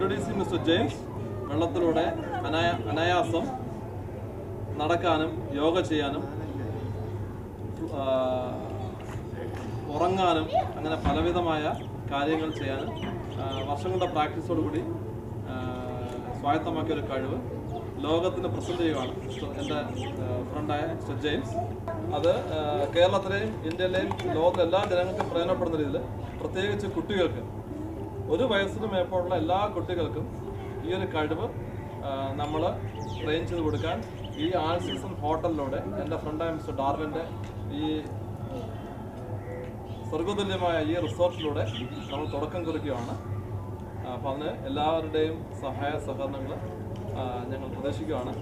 Introducing Mr. James, വെള്ളത്തിലൂടെ അനായാസം നടക്കാനും യോഗ ചെയ്യാനും ഉറങ്ങാനും അങ്ങനെ പലവിധമായ കാര്യങ്ങൾ ചെയ്യാനും വർഷങ്ങളുടെ പ്രാക്ടീസോടുകൂടി സ്വായത്തമാക്കിയ ഒരു കഴിവ് ലോകത്തിന് പ്രസന്റ് ചെയ്യുകയാണ് എൻ്റെ ഫ്രണ്ടായ മിസ്റ്റർ ജെയിംസ്. അത് കേരളത്തിലെയും ഇന്ത്യയിലെയും ലോകത്തിലെ എല്ലാ ജനങ്ങൾക്കും പ്രയോജനപ്പെടുന്ന രീതിയിൽ പ്രത്യേകിച്ച് കുട്ടികൾക്ക് 1 വയസ്സിന് മേപ്പോഴുള്ള എല്ലാ കുട്ടികൾക്കും ഈ ഒരു കഴിവ് നമ്മൾ ട്രെയിൻ ചെയ്ത് കൊടുക്കാൻ ഈ ആൾ സീസൺ ഹോട്ടലിലൂടെ എൻ്റെ ഫ്രണ്ടായ മിസ്റ്റർ ഡാർവിൻ്റെ ഈ സ്വർഗതുല്യമായ ഈ റിസോർട്ടിലൂടെ നമ്മൾ തുടക്കം കുറിക്കുകയാണ്. അപ്പം അതിന് എല്ലാവരുടെയും സഹായ സഹകരണങ്ങൾ ഞങ്ങൾ പ്രതീക്ഷിക്കുകയാണ്.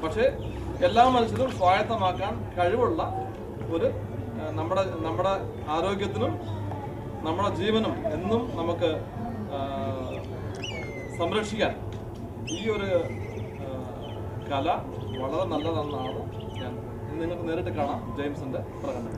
പക്ഷേ എല്ലാ മനുഷ്യരും സ്വായത്തമാക്കാൻ കഴിവുള്ള ഒരു നമ്മുടെ ആരോഗ്യത്തിനും നമ്മുടെ ജീവനും എന്നും നമുക്ക് സംരക്ഷിക്കാൻ ഈ ഒരു കല വളരെ നല്ലതെന്നാണ് ഞാൻ നിങ്ങൾക്ക് നേരിട്ട് കാണാം ജെയിംസിൻ്റെ പ്രകടനം.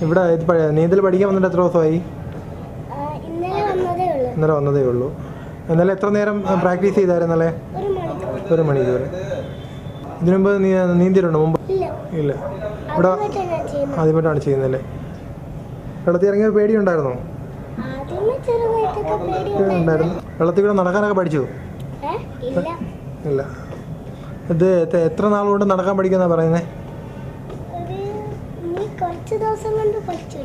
ഇവിടെ നീന്തൽ പഠിക്കാൻ വന്നിട്ട് എത്ര ദിവസമായി? ഇന്നലെ വന്നതേ ഉള്ളൂ. ഇന്നലെ എത്ര നേരം പ്രാക്ടീസ് ചെയ്തായിരുന്നല്ലേ? 1 മണിക്കൂർ. ഇതിനു മുമ്പ് നീന്തിയിട്ടുണ്ടോ മുമ്പ്? ഇല്ല. ഇവിടെ ആദ്യമായിട്ടാണ് ചെയ്യുന്നല്ലേ? വെള്ളത്തിൽ ഇറങ്ങിയ പേടിയുണ്ടായിരുന്നോ? ഉണ്ടായിരുന്നു. വെള്ളത്തിൽ കൂടെ നടക്കാനൊക്കെ പഠിച്ചു? ഇല്ല. ഇത് എത്ര നാളുകൊണ്ട് നടക്കാൻ പഠിക്കുന്ന പറയുന്നേ? കുറച്ച് ദിവസം കൊണ്ട് പഠിച്ചു.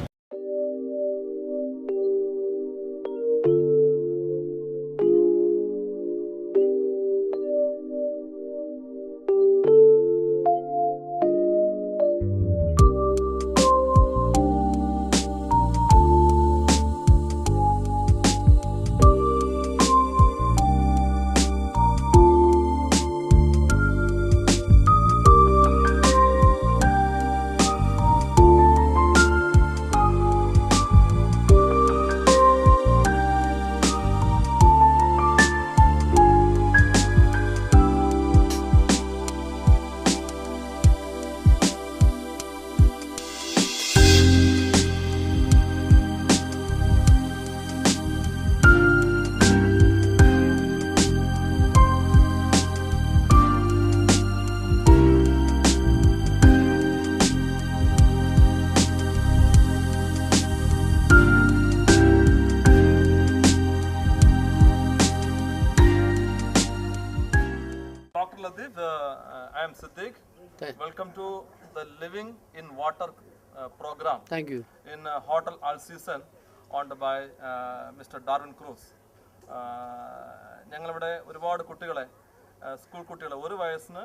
Siddiq. Welcome to the Living in Water program. Thank you. In Hotel All Season, owned by Mr. Darwin Cruz. ഞങ്ങളിവിടെ ഒരുപാട് കുട്ടികളെ, സ്കൂൾ കുട്ടികളെ, 1 വയസ്സിന്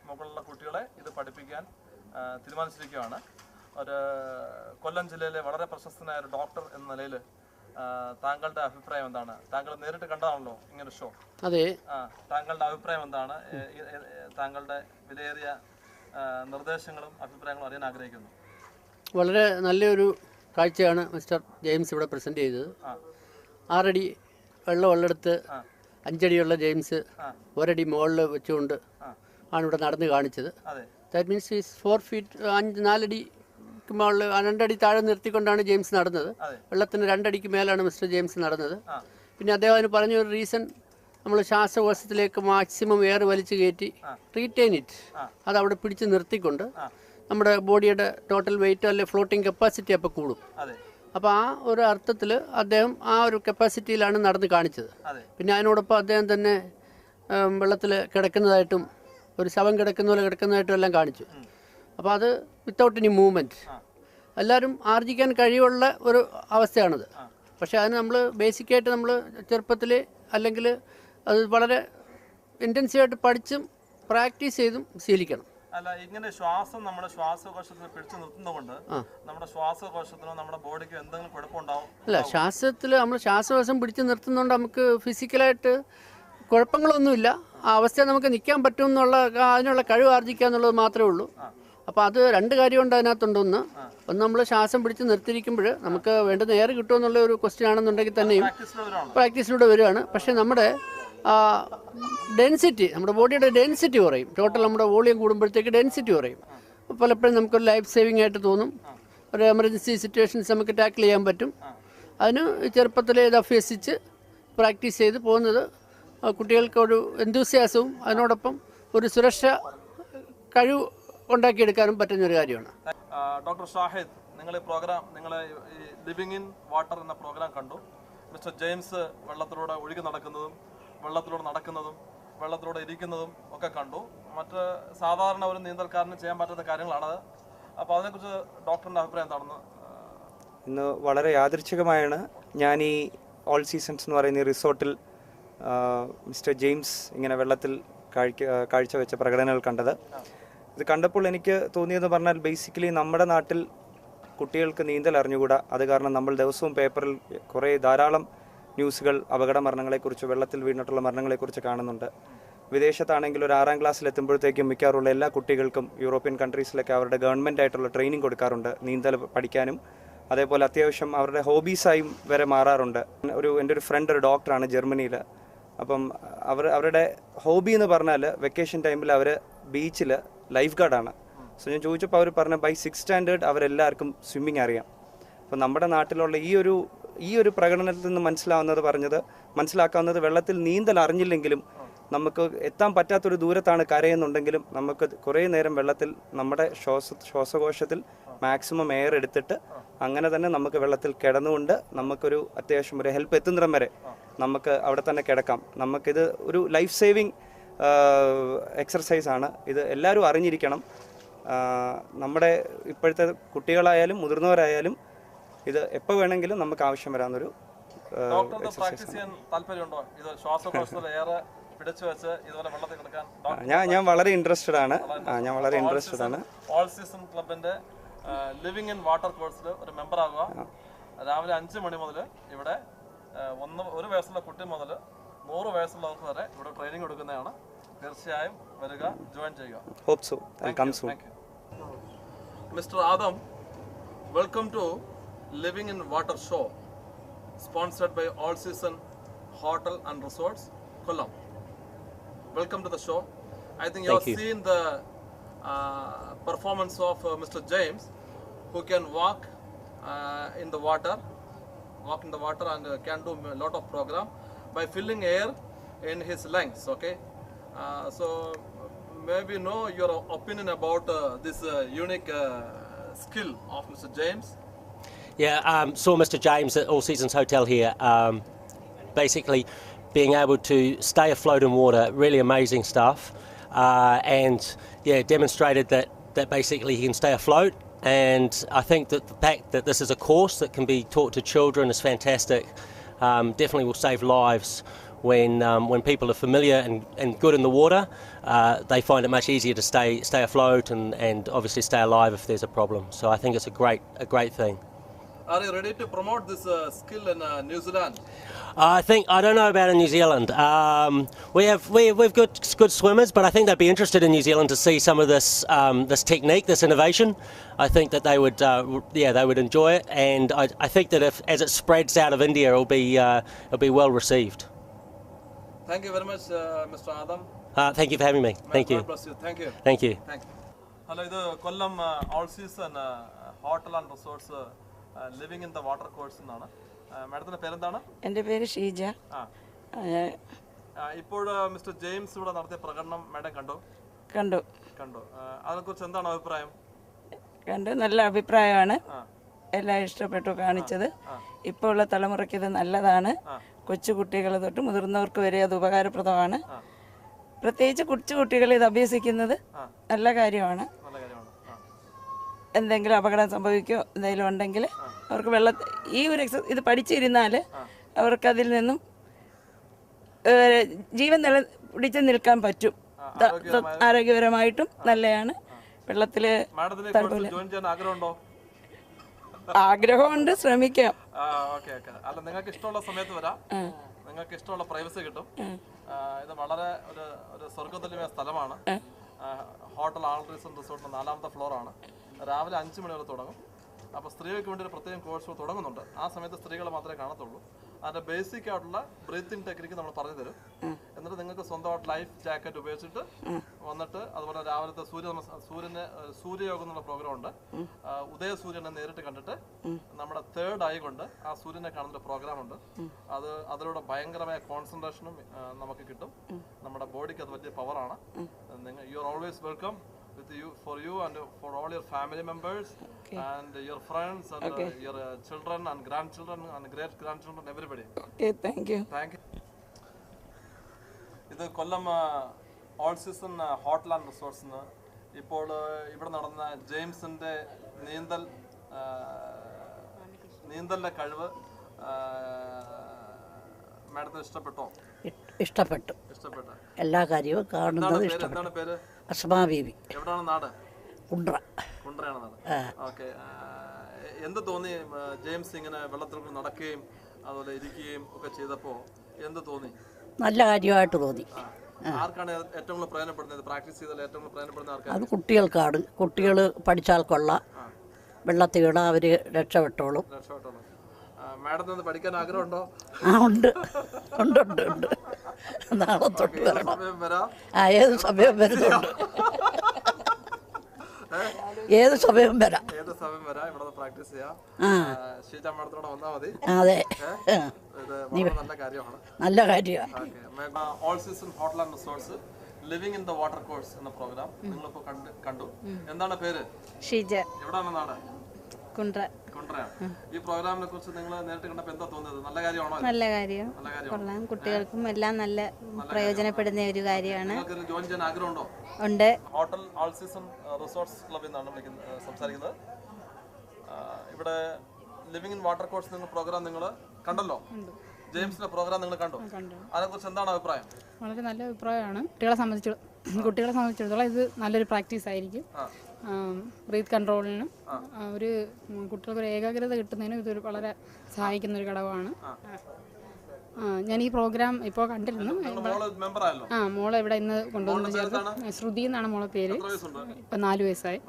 മുകളിലുള്ള കുട്ടികളെ ഇത് പഠിപ്പിക്കാൻ തീരുമാനിച്ചിരിക്കുകയാണ്. ഒരു കൊല്ലം ജില്ലയിലെ വളരെ പ്രശസ്തനായ ഒരു ഡോക്ടർ എന്ന നിലയിൽ താങ്കളുടെ അഭിപ്രായം എന്താണ്? താങ്കൾ നേരിട്ട് കണ്ടതാണല്ലോ ഇങ്ങനെ ഷോ. അതെ. താങ്കളുടെ അഭിപ്രായം എന്താണ്? താങ്കളുടെ വിലയേറിയ നിർദ്ദേശങ്ങളും അഭിപ്രായങ്ങളും അറിയാൻ ആഗ്രഹിക്കുന്നു. വളരെ നല്ലൊരു കാഴ്ചയാണ് മിസ്റ്റർ ജെയിംസ് ഇവിടെ പ്രസൻറ്റ് ചെയ്തത്. 6 അടി വെള്ളമെടുത്ത് 5 അടിയുള്ള ജെയിംസ് 1 അടി മുകളിൽ വെച്ചുകൊണ്ട് ആണ് ഇവിടെ നടന്ന് കാണിച്ചത്. ദാറ്റ് മീൻസ് ഈസ് 4 ഫീറ്റ് 4 അടി മുകളിൽ 2 അടി താഴെ നിർത്തിക്കൊണ്ടാണ് ജെയിംസ് നടന്നത്. വെള്ളത്തിന് 2 അടിക്ക് മേലാണ് മിസ്റ്റർ ജെയിംസ് നടന്നത്. പിന്നെ അദ്ദേഹം അതിന് പറഞ്ഞൊരു റീസൺ, നമ്മൾ ശ്വാസകോശത്തിലേക്ക് മാക്സിമം എയർ വലിച്ചു കയറ്റി റീറ്റെയിൻ ഇറ്റ്, അത് അവിടെ പിടിച്ച് നിർത്തിക്കൊണ്ട് നമ്മുടെ ബോഡിയുടെ ടോട്ടൽ വെയിറ്റ് അല്ലെ ഫ്ലോട്ടിംഗ് കപ്പാസിറ്റി അപ്പോൾ കൂടും. അപ്പോൾ ആ ഒരു അർത്ഥത്തിൽ അദ്ദേഹം ആ ഒരു കപ്പാസിറ്റിയിലാണ് നടന്ന് കാണിച്ചത്. പിന്നെ അതിനോടൊപ്പം അദ്ദേഹം തന്നെ വെള്ളത്തിൽ കിടക്കുന്നതായിട്ടും ഒരു ശവം കിടക്കുന്ന പോലെ കിടക്കുന്നതായിട്ടും എല്ലാം കാണിച്ചു. അപ്പോൾ അത് വിത്തൗട്ട് എനി മൂവ്മെൻറ്റ് എല്ലാവരും ആർജിക്കാൻ കഴിവുള്ള ഒരു അവസ്ഥയാണത്. പക്ഷേ അതിന് നമ്മൾ ബേസിക്കായിട്ട് നമ്മൾ ചെറുപ്പത്തിൽ അല്ലെങ്കിൽ അത് വളരെ ഇൻറ്റൻസീവായിട്ട് പഠിച്ചും പ്രാക്ടീസ് ചെയ്തും ശീലിക്കണം. അല്ല, ഇങ്ങനെ ശ്വാസം നമ്മുടെ ശ്വാസകോശത്തിൽ പിടിച്ചു നിർത്തുന്നതുകൊണ്ട് നമ്മുടെ ശ്വാസകോശത്തിനോ നമ്മുടെ ബോഡിക്കോ എന്തെങ്കിലും കുഴപ്പമുണ്ടാവും? അല്ല, നമ്മൾ ശ്വാസകോശം പിടിച്ചു നിർത്തുന്നതുകൊണ്ട് നമുക്ക് ഫിസിക്കലായിട്ട് കുഴപ്പങ്ങളൊന്നുമില്ല. ആ അവസ്ഥയിൽ നമുക്ക് നിൽക്കാൻ പറ്റും എന്നുള്ള അതിനുള്ള കഴിവ് ആർജിക്കുക എന്നുള്ളത് മാത്രമേ ഉള്ളൂ. അപ്പോൾ അത് 2 കാര്യമുണ്ട് അതിനകത്തുണ്ട്. ഒന്ന് നമ്മൾ ശ്വാസം പിടിച്ച് നിർത്തിയിരിക്കുമ്പോൾ നമുക്ക് വേണ്ടുന്ന എയർ കിട്ടുമെന്നുള്ള ഒരു ക്വസ്റ്റ്യൻ ആണെന്നുണ്ടെങ്കിൽ തന്നെയും പ്രാക്ടീസിലൂടെ വരികയാണ്. പക്ഷേ നമ്മുടെ ഡെൻസിറ്റി, നമ്മുടെ ബോഡിയുടെ ഡെൻസിറ്റി കുറയും. ടോട്ടൽ നമ്മുടെ വോളിയം കൂടുമ്പോഴത്തേക്ക് ഡെൻസിറ്റി കുറയും. പലപ്പോഴും നമുക്കൊരു ലൈഫ് സേവിങ് ആയിട്ട് തോന്നും. ഒരു എമർജൻസി സിറ്റുവേഷൻസ് നമുക്ക് ടാക്കിൾ ചെയ്യാൻ പറ്റും. അതിന് ചെറുപ്പത്തിലേ ഇത് അഭ്യസിച്ച് പ്രാക്ടീസ് ചെയ്ത് പോകുന്നത് കുട്ടികൾക്കൊരു എന്തൂസിയാസവും അതിനോടൊപ്പം ഒരു സുരക്ഷ കഴിവ് ഉണ്ടാക്കിയെടുക്കാനും പറ്റുന്നൊരു കാര്യമാണ്. ഡോക്ടർ ഷാഹിദ്, നിങ്ങൾ ലിവിങ് ഇൻ വാട്ടർ എന്ന പ്രോഗ്രാം കണ്ടു. മിസ്റ്റർ ജെയിംസ് വെള്ളത്തിലൂടെ ഒഴുകി നടക്കുന്നതും വെള്ളത്തിലൂടെ നടക്കുന്നതും വെള്ളത്തിലൂടെ ഇരിക്കുന്നതും ഒക്കെ കണ്ടു. മറ്റ് സാധാരണ ഒരു നീന്തൽക്കാരന് ചെയ്യാൻ പറ്റാത്ത കാര്യങ്ങളാണത്. അപ്പോൾ അതിനെക്കുറിച്ച് ഡോക്ടറിൻ്റെ അഭിപ്രായം എന്താണെന്ന്? ഇന്ന് വളരെ യാദൃച്ഛികമായാണ് ഞാൻ ഈ ഓൾ സീസൺസ് എന്ന് പറയുന്ന ഈ റിസോർട്ടിൽ മിസ്റ്റർ ജെയിംസ് ഇങ്ങനെ വെള്ളത്തിൽ കാഴ്ചവെച്ച പ്രകടനങ്ങൾ കണ്ടത്. ഇത് കണ്ടപ്പോൾ എനിക്ക് തോന്നിയെന്ന് പറഞ്ഞാൽ ബേസിക്കലി നമ്മുടെ നാട്ടിൽ കുട്ടികൾക്ക് നീന്തൽ അറിഞ്ഞുകൂടാ. അത് കാരണം നമ്മൾ ദിവസവും പേപ്പറിൽ ധാരാളം ന്യൂസുകൾ അപകട മരണങ്ങളെക്കുറിച്ച്, വെള്ളത്തിൽ വീണിട്ടുള്ള മരണങ്ങളെക്കുറിച്ച് കാണുന്നുണ്ട്. വിദേശത്താണെങ്കിൽ ഒരു 6ാം ക്ലാസ്സിലെത്തുമ്പോഴത്തേക്കും മിക്കവാറുള്ള എല്ലാ കുട്ടികൾക്കും യൂറോപ്യൻ കൺട്രീസിലൊക്കെ അവരുടെ ഗവൺമെൻറ് ആയിട്ടുള്ള ട്രെയിനിങ് കൊടുക്കാറുണ്ട് നീന്തൽ പഠിക്കാനും. അതേപോലെ അത്യാവശ്യം അവരുടെ ഹോബീസായും വരെ മാറാറുണ്ട്. എൻ്റെ ഒരു ഫ്രണ്ട് ഒരു ഡോക്ടറാണ് ജർമ്മനിയിൽ. അപ്പം അവരുടെ ഹോബി എന്ന് പറഞ്ഞാൽ വെക്കേഷൻ ടൈമിൽ അവർ ബീച്ചിൽ ലൈഫ് ഗാർഡാണ്. സോ ഞാൻ ചോദിച്ചപ്പോൾ അവർ പറഞ്ഞ ബൈ 6th സ്റ്റാൻഡേർഡ് അവരെല്ലാവർക്കും സ്വിമ്മിങ് അറിയാം. അപ്പോൾ നമ്മുടെ നാട്ടിലുള്ള ഈ ഒരു പ്രകടനത്തിൽ നിന്ന് മനസ്സിലാക്കാവുന്നത് വെള്ളത്തിൽ നീന്തൽ അറിഞ്ഞില്ലെങ്കിലും നമുക്ക് എത്താൻ പറ്റാത്തൊരു ദൂരത്താണ് കരയെന്നുണ്ടെങ്കിലും നമുക്ക് കുറേ നേരം വെള്ളത്തിൽ നമ്മുടെ ശ്വാസകോശത്തിൽ മാക്സിമം എയർ എടുത്തിട്ട് അങ്ങനെ തന്നെ നമുക്ക് വെള്ളത്തിൽ കിടന്നുകൊണ്ട് നമുക്കൊരു അത്യാവശ്യം ഒരു ഹെൽപ്പ് എത്തുന്നിടം വരെ നമുക്ക് അവിടെ തന്നെ കിടക്കാം. നമുക്കിത് ഒരു ലൈഫ് സേവിങ് എക്സർസൈസാണ്. ഇത് എല്ലാവരും അറിഞ്ഞിരിക്കണം. നമ്മുടെ ഇപ്പോഴത്തെ കുട്ടികളായാലും മുതിർന്നവരായാലും ഇത് എപ്പോൾ വേണമെങ്കിലും നമുക്ക് ആവശ്യം വരാവുന്നൊരു ഞാൻ വളരെ ഇൻട്രസ്റ്റഡ് ആണ്. ഓൾ സീസൺ ക്ലബിന്റെ ലിവിംഗ് ഇൻ വാട്ടർ കോഴ്സിൽ ഒരു മെമ്പർ ആകുക. രാവിലെ 5 മണി മുതൽ ഇവിടെ 1 വയസ്സുള്ള കുട്ടി മുതൽ 100 വയസ്സുള്ളവർക്ക് വരെ ഇവിടെ ട്രെയിനിങ് കൊടുക്കുന്നതാണ്. തീർച്ചയായും വരിക, ജോയിൻ ചെയ്യുക. Hope so. I'll come soon. Mr. Adam, welcome to Living in Water show, sponsored by All Season Hotel and Resorts, Kollam. Welcome to the show. I think you have seen the performance of Mr. James, who can walk in the water and can do a lot of program by filling air in his lungs. Okay, so maybe know your opinion about this unique skill of Mr. James. Yeah, saw Mr. James at All Seasons Hotel here. Basically, being able to stay afloat in water, really amazing stuff. and demonstrated that basically he can stay afloat. And I think that the fact that this is a course that can be taught to children is fantastic. Definitely will save lives. When people are familiar and good in the water, they find it much easier to stay afloat and obviously stay alive if there's a problem. So I think it's a great thing. Are you ready to promote this skill in New Zealand? I don't know about in New Zealand. We've got good swimmers, but I think they'd be interested in New Zealand to see some of this technique, this innovation. I think that they would enjoy it, and I think that as it spreads out of India, it'll be well received. Thank you very much, Mr. Adam. Thank you for having me. Thank you. God bless you. Thank you. Thank you. Hello, ഇത് Kollam all season hotel and resorts living in the water course എന്നാണ്. മാഡത്തിന്റെ പേരെന്താണ്? എൻ്റെ പേര് ഷീജ. ഇപ്പോൾ mister James ഇവിടെ നടത്തിയ പ്രകടനം മാഡം കണ്ടു? കണ്ടു. അതിനെക്കുറിച്ച് എന്താണ് അഭിപ്രായം? കണ്ടു, നല്ല അഭിപ്രായമാണ്. എല്ലാം ഇഷ്ടപ്പെട്ടു കാണിച്ചത്. ഇപ്പോൾ ഉള്ള തലമുറയ്ക്ക് ഇത് നല്ലതാണ്. കൊച്ചു കുട്ടികൾ തൊട്ട് മുതിർന്നവർക്ക് വരെ അത് ഉപകാരപ്രദമാണ്. പ്രത്യേകിച്ച് കൊച്ചു കുട്ടികൾ ഇത് അഭ്യസിക്കുന്നത് നല്ല കാര്യമാണ്. എന്തെങ്കിലും അപകടം സംഭവിക്കുകയോ എന്തെങ്കിലും ഉണ്ടെങ്കിൽ അവർക്ക് ഈ ഒരു ഇത് പഠിച്ചിരുന്നാൽ അവർക്കതിൽ നിന്നും ജീവൻ പിടിച്ച് നിൽക്കാൻ പറ്റും. ആരോഗ്യപരമായിട്ടും നല്ലതാണ്. വെള്ളത്തിൽ ആഗ്രഹമുണ്ട്, ശ്രമിക്കാം. അല്ല, നിങ്ങൾക്ക് ഇഷ്ടമുള്ള സമയത്ത് വരാം. നിങ്ങൾക്ക് ഇഷ്ടമുള്ള പ്രൈവസി കിട്ടും. ഇത് വളരെ ഒരു സ്വർഗതുല്യമായ സ്ഥലമാണ്. ഹോട്ടൽ ആൾ റിസോർട്ടിന്റെ 4ാമത്തെ ഫ്ലോറാണ്. രാവിലെ 5 മണി വരെ തുടങ്ങും. അപ്പോൾ സ്ത്രീകൾക്ക് വേണ്ടി ഒരു പ്രത്യേകം കോഴ്സ് തുടങ്ങുന്നുണ്ട്. ആ സമയത്ത് സ്ത്രീകളെ മാത്രമേ കാണത്തുള്ളൂ. അതിൻ്റെ ബേസിക് ആയിട്ടുള്ള ബ്രീത്തിങ് ടെക്നിക്ക് നമ്മൾ പറഞ്ഞു തരും. എന്നിട്ട് നിങ്ങൾക്ക് സ്വന്തമായിട്ട് ലൈഫ് ജാക്കറ്റ് ഉപയോഗിച്ചിട്ട് വന്നിട്ട്, അതുപോലെ രാവിലത്തെ സൂര്യയോഗം എന്നുള്ള പ്രോഗ്രാം ഉണ്ട്. ഉദയസൂര്യനെ നേരിട്ട് കണ്ടിട്ട് നമ്മുടെ 3rd ഐ കൊണ്ട് ആ സൂര്യനെ കാണുന്ന പ്രോഗ്രാം ഉണ്ട്. അതിലൂടെ ഭയങ്കരമായ കോൺസെൻട്രേഷനും നമുക്ക് കിട്ടും. നമ്മുടെ ബോഡിക്ക് അത് വലിയ പവറാണ്. You are always welcome for you and for all your family members and your friends and your children and grandchildren and great grandchildren, everybody. Okay, thank you. ഇത് Kollam all season hotel and resorts നിന്ന് ഇപ്പോൾ ഇവിടെ നടന്ന ജെയിംസിന്റെ നീന്തലിന്റെ കഴിവ് മാഡത്തിന് ഇഷ്ടപ്പെട്ടോ? ഇഷ്ടപ്പെട്ടു. എല്ലാ കാര്യവും കാണുന്നത് ഇഷ്ടപ്പെട്ടു. എന്താണ് പേര്? അസ്മാ ബീബി. എവിടെയാണ് നാട്? കുണ്ട്രയാണ് നാട്. ഓക്കെ. എന്ത് തോന്നി ജെയിംസ് ഇങ്ങനെ വെള്ളത്തിൽ നടക്കുകയും അതുപോലെ ഇരിക്കുകയും ഒക്കെ ചെയ്തപ്പോൾ എന്ത് തോന്നി? നല്ല കാര്യമായിട്ട് തോന്നി. ആർക്കാണ് ഏറ്റവും കൂടുതൽ പ്രയോജനപ്പെടുന്നത്? പ്രാക്ടീസ് ചെയ്താൽ ഏറ്റവും കൂടുതൽ പ്രയോജനപ്പെടുന്ന ആർക്കാണ്? അത് കുട്ടികൾക്കാണ്. കുട്ടികൾ പഠിച്ചാൽ കൊള്ളാം. വെള്ളത്തിൽ വീണാൽ അവർ രക്ഷപ്പെട്ടോളും. മാഡത്തിന് പഠിക്കാൻ ആഗ്രഹമുണ്ടോ? ഉണ്ട്. നാളെ തൊട്ട് വരണം. ഏത് സമയം വരുന്നുണ്ട്. ഏത് സമയം വരാം. ഇവിടെ പ്രാക്ടീസ് ചെയ്യാം. ഷീജ മാഡത്തിനോട് വന്നാൽ മതി. അതെ, നല്ല കാര്യമാണ്. നല്ല കാര്യമാണ്. All season hotel and resorts living in the water course എന്ന പ്രോഗ്രാം നിങ്ങളിപ്പോ കണ്ടു. എന്താണ് പേര്? ഷീജ. എവിടെയാണ് നാട്? കുണ്ട്രയാണ്. ഈ പ്രോഗ്രാമിനെ കുറിച്ച് നിങ്ങൾ നേരിട്ട് കണ്ടപ്പോൾ എന്താ തോന്നിയത്? നല്ല കാര്യമാണോ? നല്ല കാര്യം, കൊള്ളാം. കുട്ടികൾക്കും എല്ലാം നല്ല പ്രയോജനപ്പെടുന്ന ഒരു കാര്യമാണ്. ജോയിൻ ചെയ്യാൻ ആഗ്രഹമുണ്ടോ? ഉണ്ട്. ഹോട്ടൽ ആൾ സീസൺ റിസോർട്ട്സ് ക്ലബിൽ നിന്നാണ് സംസാരിക്കുന്നത്. ഇവിടെ ലിവിംഗ് ഇൻ വാട്ടർ കോഴ്സ് നിങ്ങൾ പ്രോഗ്രാം നിങ്ങൾ കണ്ടല്ലോ. ജെയിംസിന്റെ പ്രോഗ്രാം നിങ്ങൾ കണ്ടു. അതിനെക്കുറിച്ച് എന്താണ് അഭിപ്രായം? വളരെ നല്ല അഭിപ്രായമാണ്. കുട്ടികളെ സംബന്ധിച്ചിടത്തോളം ഇത് നല്ലൊരു പ്രാക്ടീസ് ആയിരിക്കും. ബ്രീത്ത് കൺട്രോളിനും ഒരു കുട്ടികൾക്ക് ഒരു ഏകാഗ്രത കിട്ടുന്നതിനും ഇതൊരു വളരെ സഹായിക്കുന്ന ഒരു ഘടകമാണ്. ഞാൻ ഈ പ്രോഗ്രാം ഇപ്പോൾ കണ്ടിരുന്നു. മോളെ ഇവിടെ ഇന്ന് കൊണ്ടുവന്ന് ചേർത്ത്. ശ്രുതി എന്നാണ് മോളെ പേര്. ഇപ്പം 4 വയസ്സായി.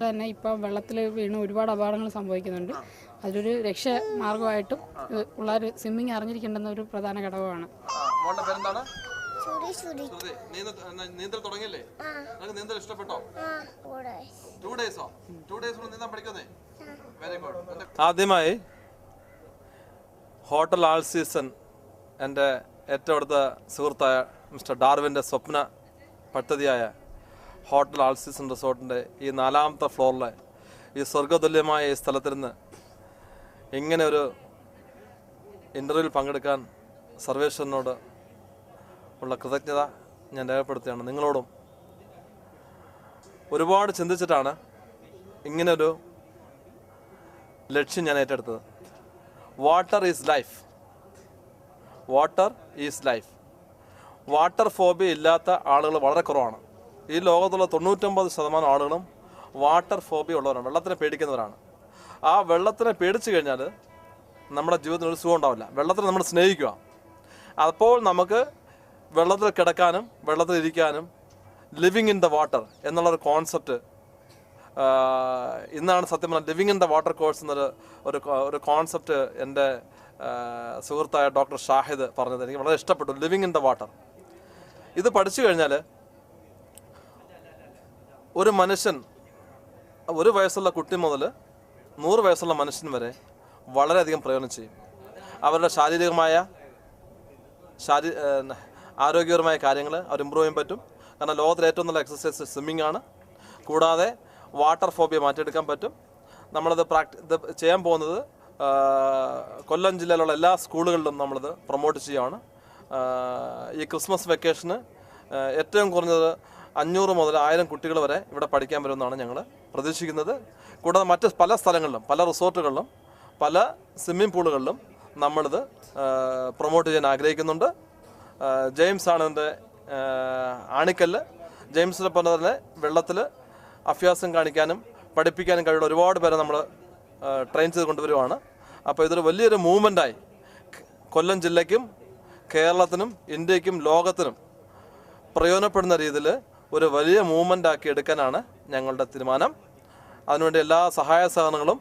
തന്നെ ഇപ്പം വെള്ളത്തിൽ വീണ് ഒരുപാട് അപകടങ്ങൾ സംഭവിക്കുന്നുണ്ട്. അതിലൊരു രക്ഷമാർഗമായിട്ടും പിള്ളേർ സ്വിമ്മിങ് അറിഞ്ഞിരിക്കേണ്ടുന്ന ഒരു പ്രധാന ഘടകമാണ്. നീന്തൽ തുടങ്ങിയല്ലേ? നീന്തൽ ഇഷ്ടപ്പെട്ടോ? 2 ഡേയ്സോ? 2 ഡേയ്സ് നീന്താൻ പഠിക്കുന്നേ? Very good. ആദ്യമായി ഹോട്ടൽ ആൾ സീസൺ എൻ്റെ ഏറ്റവും അടുത്ത സുഹൃത്തായ മിസ്റ്റർ ഡാർവിൻ്റെ സ്വപ്ന പദ്ധതിയായ ഹോട്ടൽ ആൾ സീസൺ റിസോർട്ടിൻ്റെ ഈ 4ാമത്തെ ഫ്ലോറിലെ ഈ സ്വർഗതുല്യമായ ഈ സ്ഥലത്തിരുന്ന് ഇങ്ങനെ ഒരു ഇൻ്റർവ്യൂവിൽ പങ്കെടുക്കാൻ സർവേശ്വരനോട് ഉള്ള കൃതജ്ഞത ഞാൻ രേഖപ്പെടുത്തുകയാണ്. നിങ്ങളോടും ഒരുപാട് ചിന്തിച്ചിട്ടാണ് ഇങ്ങനൊരു ലക്ഷ്യം ഞാൻ ഏറ്റെടുത്തത്. Water is life. Water is life. Water phobia ഇല്ലാത്ത ആളുകൾ വളരെ കുറവാണ്. ഈ ലോകത്തുള്ള 99% ആളുകളും വാട്ടർ ഫോബിയ ഉള്ളവരാണ്, വെള്ളത്തിനെ പേടിക്കുന്നവരാണ്. ആ വെള്ളത്തിനെ പേടിച്ചു കഴിഞ്ഞാൽ നമ്മുടെ ജീവിതത്തിൽ ഒരു സുഖം ഉണ്ടാവില്ല. വെള്ളത്തിനെ നമ്മൾ സ്നേഹിക്കുക. അപ്പോൾ നമുക്ക് വെള്ളത്തിൽ കിടക്കാനും വെള്ളത്തിൽ ഇരിക്കാനും ലിവിങ് ഇൻ ദ വാട്ടർ എന്നുള്ളൊരു കോൺസെപ്റ്റ് ഇന്നാണ് സത്യം പറഞ്ഞാൽ living in the water course എന്നൊരു ഒരു കോൺസെപ്റ്റ് എൻ്റെ സുഹൃത്തായ ഡോക്ടർ ഷാഹിദ് പറഞ്ഞത് എനിക്ക് വളരെ ഇഷ്ടപ്പെട്ടു. ലിവിങ് ഇൻ ദ വാട്ടർ ഇത് പഠിച്ചു കഴിഞ്ഞാൽ ഒരു മനുഷ്യൻ 1 വയസ്സുള്ള കുട്ടി മുതൽ 100 വയസ്സുള്ള മനുഷ്യൻ വരെ വളരെയധികം പ്രയോജനം ചെയ്യും. അവരുടെ ആരോഗ്യപരമായ കാര്യങ്ങൾ അവർ ഇമ്പ്രൂവ് ചെയ്യാൻ പറ്റും. കാരണം ലോകത്തിലെ ഏറ്റവും നല്ല എക്സസൈസ് സ്വിമ്മിംഗ് ആണ്. കൂടാതെ വാട്ടർ ഫോബിയ മാറ്റിയെടുക്കാൻ പറ്റും. നമ്മളിത് ഇത് ചെയ്യാൻ പോകുന്നത് കൊല്ലം ജില്ലയിലുള്ള എല്ലാ സ്കൂളുകളിലും നമ്മളിത് പ്രൊമോട്ട് ചെയ്യുകയാണ്. ഈ ക്രിസ്മസ് വെക്കേഷന് ഏറ്റവും കുറഞ്ഞത് 500 മുതൽ 1000 കുട്ടികൾ വരെ ഇവിടെ പഠിക്കാൻ വരുമെന്നാണ് ഞങ്ങൾ പ്രതീക്ഷിക്കുന്നത്. കൂടാതെ മറ്റ് പല സ്ഥലങ്ങളിലും, പല റിസോർട്ടുകളിലും, പല സ്വിമ്മിംഗ് പൂളുകളിലും നമ്മളിത് പ്രൊമോട്ട് ചെയ്യാൻ ആഗ്രഹിക്കുന്നുണ്ട്. ജെയിംസ് ആണ് എൻ്റെ ആണിക്കല്ല്. ജെയിംസിനൊപ്പം തന്നെ വെള്ളത്തിൽ അഭ്യാസം കാണിക്കാനും പഠിപ്പിക്കാനും കഴിയുള്ള ഒരുപാട് പേരെ നമ്മൾ ട്രെയിൻ ചെയ്ത് കൊണ്ടുവരുവാണ്. അപ്പോൾ ഇതൊരു വലിയൊരു മൂവ്മെൻറ്റായി കൊല്ലം ജില്ലയ്ക്കും കേരളത്തിനും ഇന്ത്യക്കും ലോകത്തിനും പ്രയോജനപ്പെടുന്ന രീതിയിൽ ഒരു വലിയ മൂവ്മെൻ്റ് ആക്കി എടുക്കാനാണ് ഞങ്ങളുടെ തീരുമാനം. അതിനുവേണ്ടി എല്ലാ സഹായ സഹകരണങ്ങളും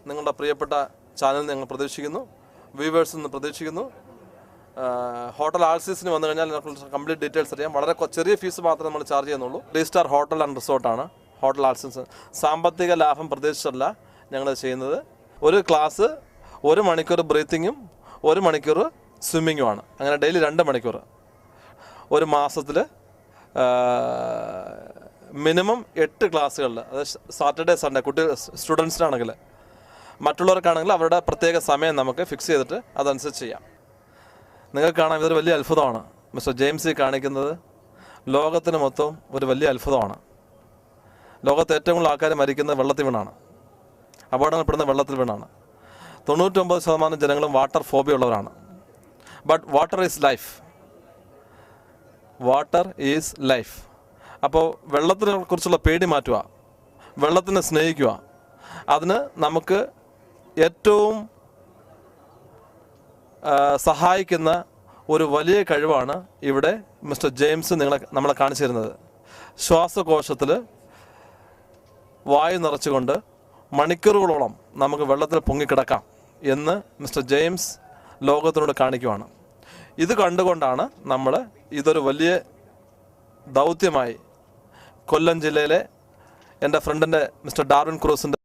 നിങ്ങളുടെ പ്രിയപ്പെട്ട ചാനലിൽ ഞങ്ങൾ പ്രതീക്ഷിക്കുന്നു, വ്യൂവേഴ്സിൽ നിന്ന് പ്രതീക്ഷിക്കുന്നു. ഹോട്ടൽ ആൾസീസിന് വന്നു കഴിഞ്ഞാൽ കംപ്ലീറ്റ് ഡീറ്റെയിൽസ് അറിയാം. വളരെ ചെറിയ ഫീസ് മാത്രമേ നമ്മൾ ചാർജ് ചെയ്യുന്നുള്ളൂ. 3 സ്റ്റാർ ഹോട്ടൽ ആൻഡ് റിസോർട്ടാണ് ഹോട്ടൽ ആൾസീസ്. സാമ്പത്തിക ലാഭം പ്രതീക്ഷിച്ചല്ല ഞങ്ങൾ ചെയ്യുന്നത്. ഒരു ക്ലാസ് 1 മണിക്കൂർ ബ്രീത്തിങ്ങും 1 മണിക്കൂർ സ്വിമ്മിങ്ങുമാണ്. അങ്ങനെ ഡെയിലി 2 മണിക്കൂർ. ഒരു മാസത്തിൽ മിനിമം 8 ക്ലാസ്സുകളിൽ, അത് സാറ്റർഡേ സൺഡേ കുട്ടികൾ സ്റ്റുഡൻസിനാണെങ്കിൽ, മറ്റുള്ളവർക്കാണെങ്കിൽ അവരുടെ പ്രത്യേക സമയം നമുക്ക് ഫിക്സ് ചെയ്തിട്ട് അതനുസരിച്ച് ചെയ്യാം. നിങ്ങൾക്ക് കാണാം, ഇതൊരു വലിയ അത്ഭുതമാണ് മിസ്റ്റർ ജെയിംസ് കാണിക്കുന്നത്. ലോകത്തിന് മൊത്തം ഒരു വലിയ അത്ഭുതമാണ്. ലോകത്ത് ഏറ്റവും കൂടുതൽ ആൾക്കാർ മരിക്കുന്നത് വെള്ളത്തിൽ വീണാണ്, അപകടങ്ങൾപ്പെടുന്ന വെള്ളത്തിൽ വീണാണ്. 99% ജനങ്ങളും വാട്ടർ ഫോബിയ ഉള്ളവരാണ്. But water is life. Water is life. അപ്പോൾ വെള്ളത്തിനെ കുറിച്ചുള്ള പേടി മാറ്റുക, വെള്ളത്തിനെ സ്നേഹിക്കുക. അതിന് നമുക്ക് ഏറ്റവും സഹായിക്കുന്ന ഒരു വലിയ കഴിവാണ് ഇവിടെ മിസ്റ്റർ ജെയിംസ് നമ്മളെ കാണിച്ചു തരുന്നത്. ശ്വാസകോശത്തിൽ വായു നിറച്ചുകൊണ്ട് മണിക്കൂറുകളോളം നമുക്ക് വെള്ളത്തിൽ പൊങ്ങിക്കിടക്കാം എന്ന് മിസ്റ്റർ ജെയിംസ് ലോകത്തിനോട് കാണിക്കുവാണ്. ഇത് കണ്ടുകൊണ്ടാണ് നമ്മൾ ഇതൊരു വലിയ ദൗത്യമായി കൊല്ലം ജില്ലയിലെ എൻ്റെ ഫ്രണ്ടിൻ്റെ മിസ്റ്റർ ഡാർവിൻ ക്രൂസിൻ്റെ